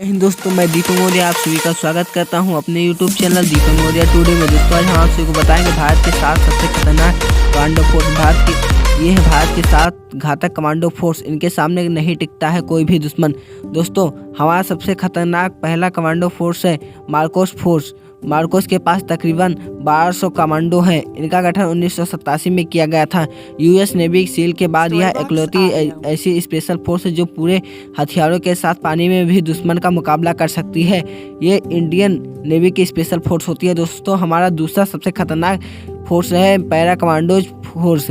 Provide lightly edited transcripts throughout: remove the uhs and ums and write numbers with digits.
दोस्तों, मैं दीपक मौर्य आप सभी का स्वागत करता हूं अपने यूट्यूब चैनल दीपक मौर्य टुडे में। दोस्तों, आज हम आप सभी को बताएंगे भारत के 7 सबसे खतरनाक कमांडो फोर्स। ये है भारत के 7 घातक कमांडो फोर्स। इनके सामने नहीं टिकता है कोई भी दुश्मन। दोस्तों, हमारा सबसे खतरनाक पहला कमांडो फोर्स है मार्कोस फोर्स। मार्कोस के पास तकरीबन 1200 कमांडो हैं। इनका गठन 1987 में किया गया था। यूएस नेवी सील के बाद यह इकलौती ऐसी स्पेशल फोर्स है जो पूरे हथियारों के साथ पानी में भी दुश्मन का मुकाबला कर सकती है। ये इंडियन नेवी की स्पेशल फोर्स होती है। दोस्तों, हमारा दूसरा सबसे खतरनाक फोर्स है पैरा कमांडोज फोर्स।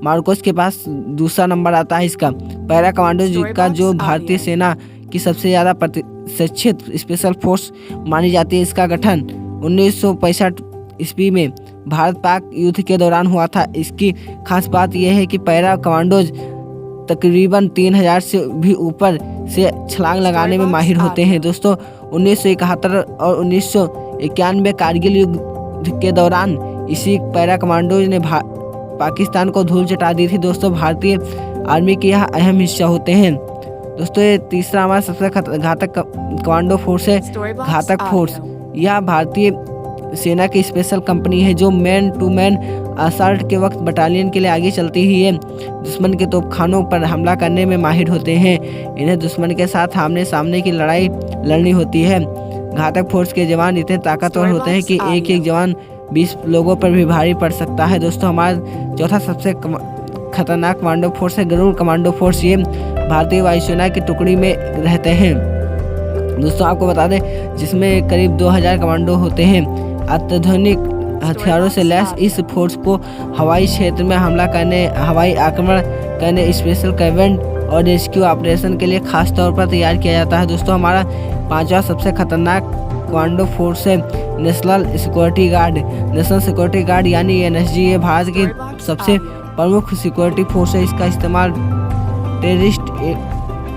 मार्कोस के पास दूसरा नंबर आता है इसका। पैरा कमांडोज का जो भारतीय सेना की सबसे ज़्यादा प्रशिक्षित स्पेशल फोर्स मानी जाती है। इसका गठन 1965 ईस्वी में भारत पाक युद्ध के दौरान हुआ था। इसकी खास बात यह है कि पैरा कमांडोज तकरीबन 3000 से भी ऊपर से छलांग लगाने में माहिर होते हैं। दोस्तों, 1971 और 1991 कारगिल युद्ध के दौरान इसी पैरा कमांडोज ने पाकिस्तान को धूल चटा दी थी। दोस्तों, भारतीय आर्मी के यह अहम हिस्सा होते हैं। दोस्तों, ये तीसरा हमारा सबसे घातक कमांडो फोर्स है घातक फोर्स। यह भारतीय सेना की स्पेशल कंपनी है जो मैन टू मैन असल्ट के वक्त बटालियन के लिए आगे चलती ही है। दुश्मन के तोपखानों पर हमला करने में माहिर होते हैं। इन्हें दुश्मन के साथ आमने सामने की लड़ाई लड़नी होती है। घातक फोर्स के जवान इतने ताकतवर होते हैं कि एक जवान 20 लोगों पर भी भारी पड़ सकता है। दोस्तों, हमारा चौथा सबसे खतरनाक कमांडो फोर्स है गरुड़ कमांडो फोर्स। ये भारतीय वायुसेना की टुकड़ी में रहते हैं। दोस्तों, आपको बता दें जिसमें करीब 2000 कमांडो होते हैं। अत्याधुनिक हथियारों से लैस इस फोर्स को हवाई क्षेत्र में हमला करने, हवाई आक्रमण करने, स्पेशल कमांड और रेस्क्यू ऑपरेशन के लिए खास तौर पर तैयार किया जाता है। दोस्तों, हमारा पांचवा सबसे खतरनाक कमांडो फोर्स है national security guard. National security guard यानी NSG ये भारत की सबसे प्रमुख सिक्योरिटी फोर्स है। इसका इस्तेमाल टेररिस्ट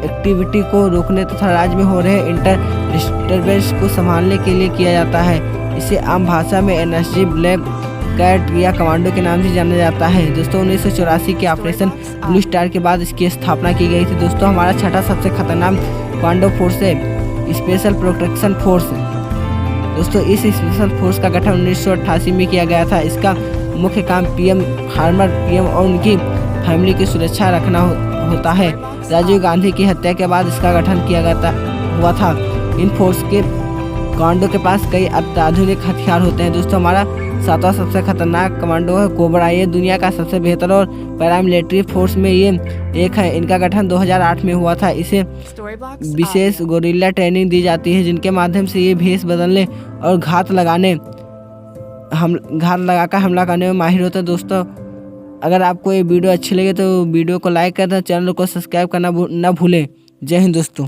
एक्टिविटी को रोकने तथा राज्य में हो रहे डिस्टर्बेंस को संभालने के लिए किया जाता है। इसे आम भाषा में NSG ब्लैक कैट या कमांडो के नाम से जाना जाता है। दोस्तों, 1984 के ऑपरेशन ब्लू स्टार के बाद इसकी स्थापना की गई थी। दोस्तों, हमारा छठा सबसे खतरनाक कमांडो फोर्स है स्पेशल प्रोटेक्शन फोर्स। दोस्तों, इस स्पेशल फोर्स का गठन 1988 में किया गया था। इसका मुख्य काम PM और उनकी फैमिली की सुरक्षा रखना होता है। राजीव गांधी की हत्या के बाद इसका गठन किया हुआ था। इन फोर्स के कमांडो के पास कई अत्याधुनिक हथियार होते हैं। दोस्तों, हमारा सातवां सबसे खतरनाक कमांडो है कोबरा। ये दुनिया का सबसे बेहतर और पैरामिलिट्री फोर्स में ये एक है। इनका गठन 2008 में हुआ था। इसे विशेष गोरिल्ला ट्रेनिंग दी जाती है जिनके माध्यम से ये भेष बदलने और घात लगाकर हमला करने में माहिर होते हैं। दोस्तों, अगर आपको ये वीडियो अच्छी लगे तो वीडियो को लाइक कर दें, चैनल को सब्सक्राइब करना न भूलें। जय हिंद दोस्तों।